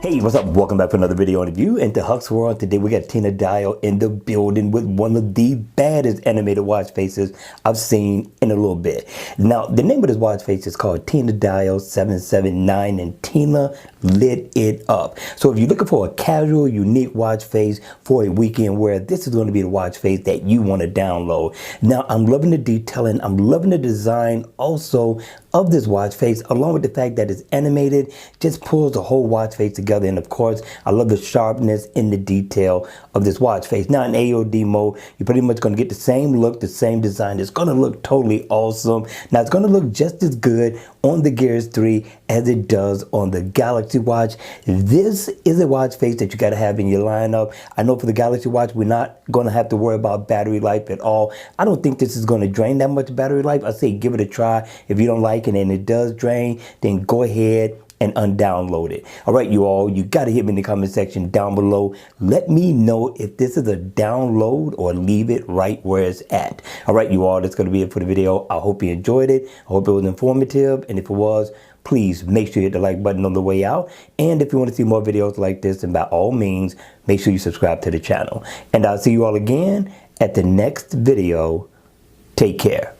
Hey, what's up? Welcome back for another video on review into Huck's World. Today we got Tina Dial in the building with one of the baddest animated watch faces I've seen in a little bit. Now, the name of this watch face is called Tina Dial 779, and Tina lit it up. So if you're looking for a casual, unique watch face for a weekend wear, this is going to be the watch face that you want to download. Now, I'm loving the detailing. I'm loving the design also of this watch face, along with the fact that it's animated, just pulls the whole watch face together. And of course, I love the sharpness in the detail of this watch face. Now in AOD mode, you're pretty much going to get the same look, the same design. It's going to look totally awesome. Now it's going to look just as good on the Gears 3 as it does on the Galaxy Watch. This is a watch face that you got to have in your lineup. I know for the Galaxy Watch, we're not going to have to worry about battery life at all. I don't think this is going to drain that much battery life. I say give it a try. If you don't like it and it does drain, then go ahead and undownload it. All right, you all, you got to hit me in the comment section down below. Let me know if this is a download or leave it right where it's at. All right, you all, that's going to be it for the video. I hope you enjoyed it. I hope it was informative. And if it was, please make sure you hit the like button on the way out. And if you want to see more videos like this, then by all means, make sure you subscribe to the channel. And I'll see you all again at the next video. Take care.